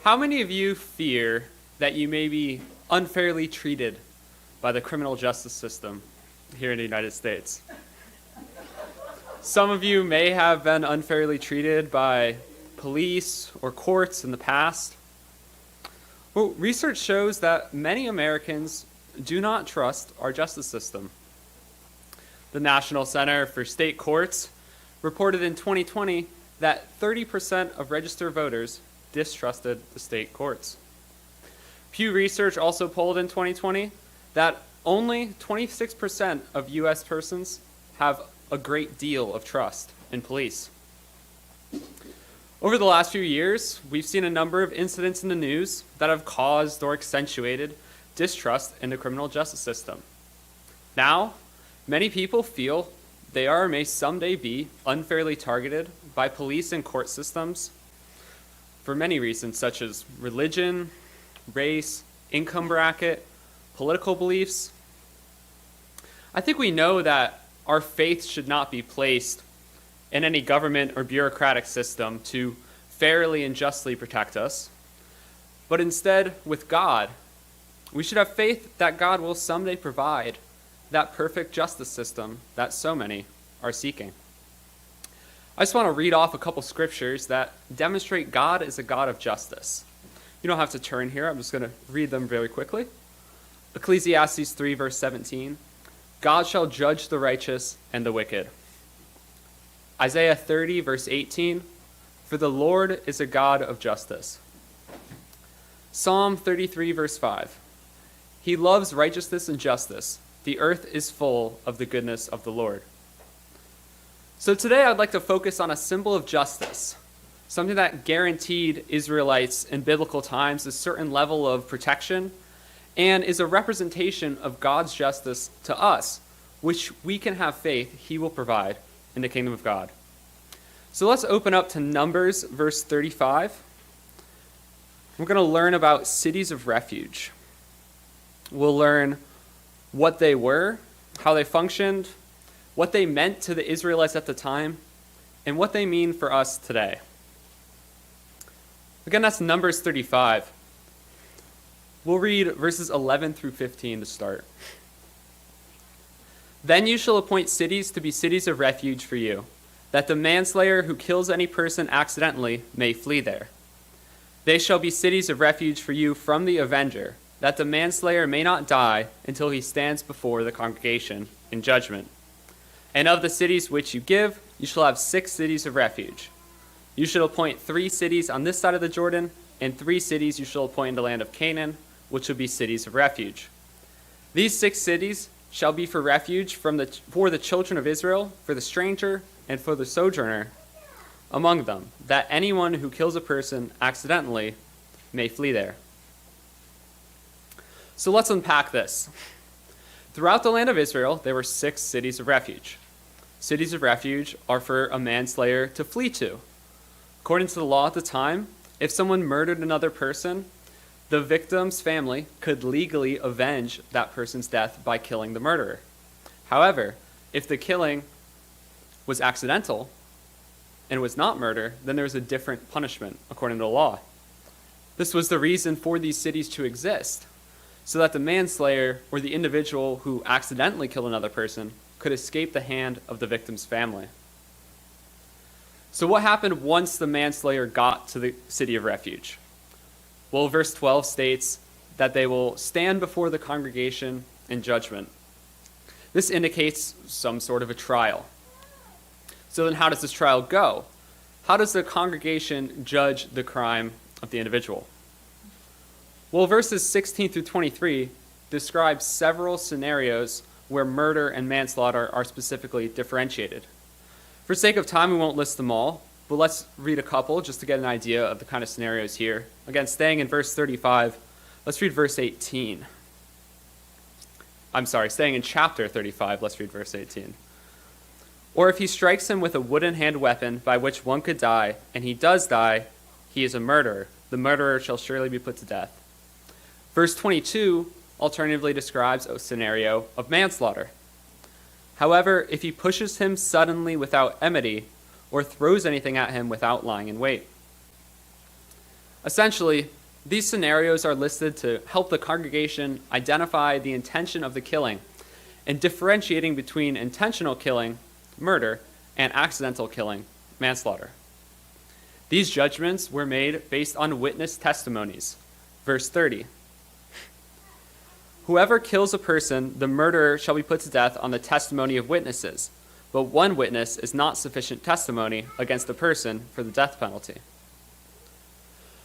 How many of you fear that you may be unfairly treated by the criminal justice system here in the United States? Some of you may have been unfairly treated by police or courts in the past. Well, research shows that many Americans do not trust our justice system. The National Center for State Courts reported in 2020 that 30% of registered voters distrusted the state courts. Pew Research also polled in 2020 that only 26% of U.S. persons have a great deal of trust in police. Over the last few years, we've seen a number of incidents in the news that have caused or accentuated distrust in the criminal justice system. Now, many people feel they are or may someday be unfairly targeted by police and court systems for many reasons, such as religion, race, income bracket, political beliefs. I think we know that our faith should not be placed in any government or bureaucratic system to fairly and justly protect us, but instead with God. We should have faith that God will someday provide that perfect justice system that so many are seeking. I just want to read off a couple scriptures that demonstrate God is a God of justice. You don't have to turn here. I'm just going to read them very quickly. Ecclesiastes 3, verse 17. God shall judge the righteous and the wicked. Isaiah 30, verse 18. For the Lord is a God of justice. Psalm 33, verse 5. He loves righteousness and justice. The earth is full of the goodness of the Lord. So today I'd like to focus on a symbol of justice, something that guaranteed Israelites in biblical times a certain level of protection and is a representation of God's justice to us, which we can have faith he will provide in the kingdom of God. So let's open up to Numbers, verse 35. We're going to learn about cities of refuge. We'll learn what they were, how they functioned, what they meant to the Israelites at the time, and what they mean for us today. Again, that's Numbers 35. We'll read verses 11 through 15 to start. Then you shall appoint cities to be cities of refuge for you, that the manslayer who kills any person accidentally may flee there. They shall be cities of refuge for you from the avenger, that the manslayer may not die until he stands before the congregation in judgment. And of the cities which you give, you shall have 6 cities of refuge. You shall appoint 3 cities on this side of the Jordan, and 3 cities you shall appoint in the land of Canaan, which will be cities of refuge. These 6 cities shall be for refuge for the children of Israel, for the stranger, and for the sojourner among them, that anyone who kills a person accidentally may flee there. So let's unpack this. Throughout the land of Israel, there were 6 cities of refuge. Cities of refuge are for a manslayer to flee to. According to the law at the time, if someone murdered another person, the victim's family could legally avenge that person's death by killing the murderer. However, if the killing was accidental and was not murder, then there was a different punishment according to the law. This was the reason for these cities to exist, so that the manslayer or the individual who accidentally killed another person could escape the hand of the victim's family. So what happened once the manslayer got to the city of refuge? Well, verse 12 states that they will stand before the congregation in judgment. This indicates some sort of a trial. So then how does this trial go? How does the congregation judge the crime of the individual? Well, verses 16 through 23 describe several scenarios where murder and manslaughter are specifically differentiated. For sake of time, we won't list them all, but let's read a couple just to get an idea of the kind of scenarios here. Again, staying in verse 35, let's read verse 18. Staying in chapter 35, let's read verse 18. Or if he strikes him with a wooden hand weapon by which one could die, and he does die, he is a murderer. The murderer shall surely be put to death. Verse 22 alternatively describes a scenario of manslaughter. However, if he pushes him suddenly without enmity, or throws anything at him without lying in wait. Essentially, these scenarios are listed to help the congregation identify the intention of the killing and differentiating between intentional killing, murder, and accidental killing, manslaughter. These judgments were made based on witness testimonies. Verse 30. Whoever kills a person, the murderer shall be put to death on the testimony of witnesses, but one witness is not sufficient testimony against the person for the death penalty.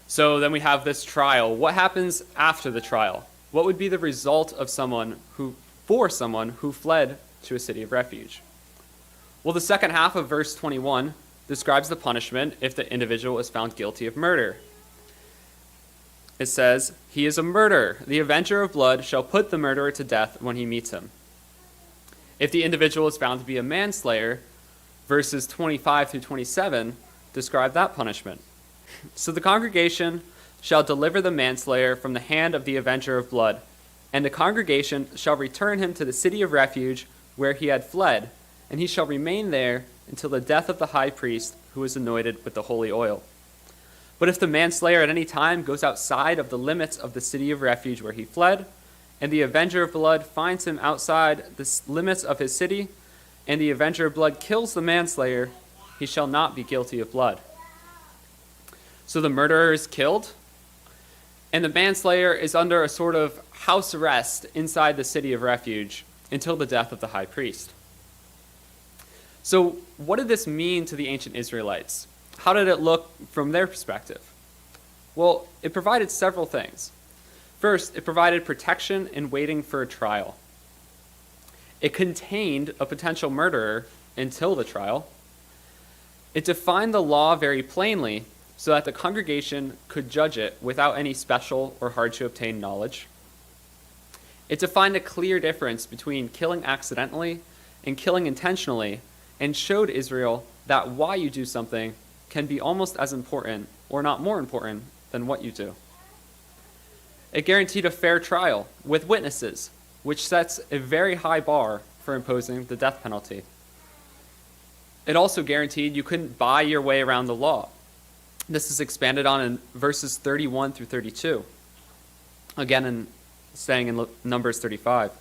So then we have this trial. What happens after the trial? What would be the result of someone who fled to a city of refuge? Well, the second half of verse 21 describes the punishment if the individual is found guilty of murder. It says, he is a murderer. The avenger of blood shall put the murderer to death when he meets him. If the individual is found to be a manslayer, verses 25 through 27 describe that punishment. So the congregation shall deliver the manslayer from the hand of the avenger of blood, and the congregation shall return him to the city of refuge where he had fled, and he shall remain there until the death of the high priest who is anointed with the holy oil. But if the manslayer at any time goes outside of the limits of the city of refuge where he fled, and the avenger of blood finds him outside the limits of his city, and the avenger of blood kills the manslayer, he shall not be guilty of blood. So the murderer is killed, and the manslayer is under a sort of house arrest inside the city of refuge until the death of the high priest. So what did this mean to the ancient Israelites? How did it look from their perspective? Well, it provided several things. First, it provided protection in waiting for a trial. It contained a potential murderer until the trial. It defined the law very plainly so that the congregation could judge it without any special or hard-to-obtain knowledge. It defined a clear difference between killing accidentally and killing intentionally and showed Israel that why you do something can be almost as important, or not more important, than what you do. It guaranteed a fair trial with witnesses, which sets a very high bar for imposing the death penalty. It also guaranteed you couldn't buy your way around the law. This is expanded on in verses 31 through 32. Again, saying in Numbers 35.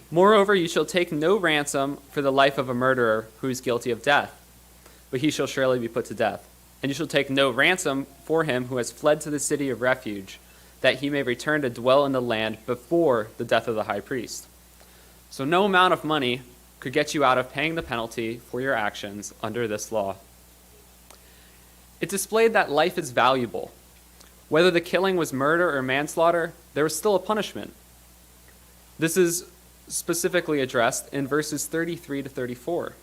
Moreover, you shall take no ransom for the life of a murderer who is guilty of death, but he shall surely be put to death. And you shall take no ransom for him who has fled to the city of refuge, that he may return to dwell in the land before the death of the high priest. So no amount of money could get you out of paying the penalty for your actions under this law. It displayed that life is valuable. Whether the killing was murder or manslaughter, there was still a punishment. This is specifically addressed in verses 33 to 34.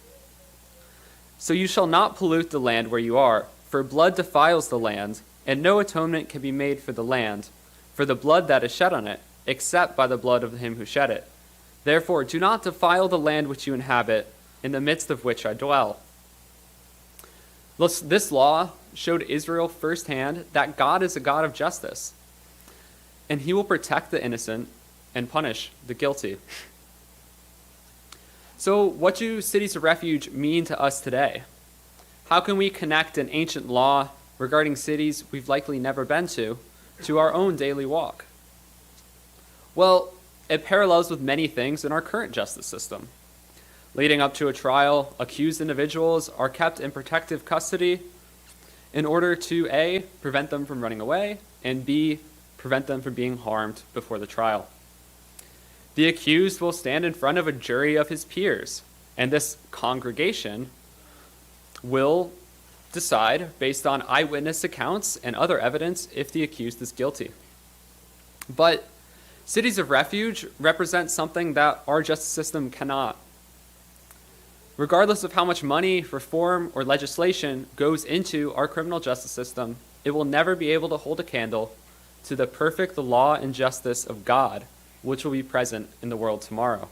So you shall not pollute the land where you are, for blood defiles the land, and no atonement can be made for the land, for the blood that is shed on it, except by the blood of him who shed it. Therefore, do not defile the land which you inhabit, in the midst of which I dwell. This law showed Israel firsthand that God is a God of justice, and he will protect the innocent and punish the guilty. So what do cities of refuge mean to us today? How can we connect an ancient law regarding cities we've likely never been to our own daily walk? Well, it parallels with many things in our current justice system. Leading up to a trial, accused individuals are kept in protective custody in order to A, prevent them from running away, and B, prevent them from being harmed before the trial. The accused will stand in front of a jury of his peers, and this congregation will decide, based on eyewitness accounts and other evidence, if the accused is guilty. But cities of refuge represent something that our justice system cannot. Regardless of how much money, reform, or legislation goes into our criminal justice system, it will never be able to hold a candle to the perfect law and justice of God, which will be present in the world tomorrow.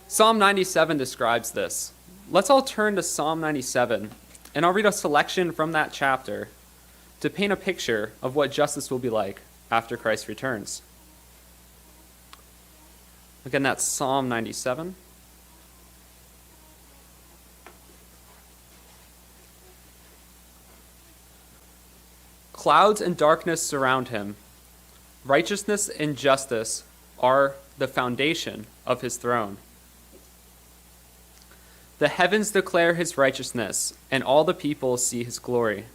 Psalm 97 describes this. Let's all turn to Psalm 97, and I'll read a selection from that chapter to paint a picture of what justice will be like after Christ returns. Again, that's Psalm 97. Clouds and darkness surround him. Righteousness and justice are the foundation of his throne. The heavens declare his righteousness, and all the people see his glory.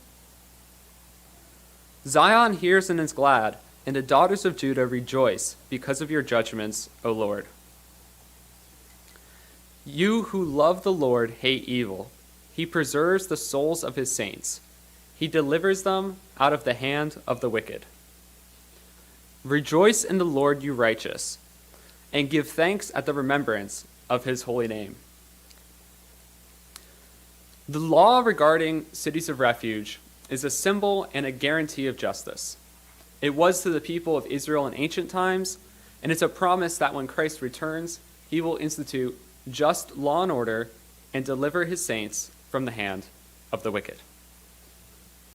Zion hears and is glad, and the daughters of Judah rejoice because of your judgments, O Lord. You who love the Lord hate evil. He preserves the souls of his saints. He delivers them out of the hand of the wicked. Rejoice in the Lord, you righteous, and give thanks at the remembrance of his holy name. The law regarding cities of refuge is a symbol and a guarantee of justice. It was to the people of Israel in ancient times, and it's a promise that when Christ returns, he will institute just law and order and deliver his saints from the hand of the wicked.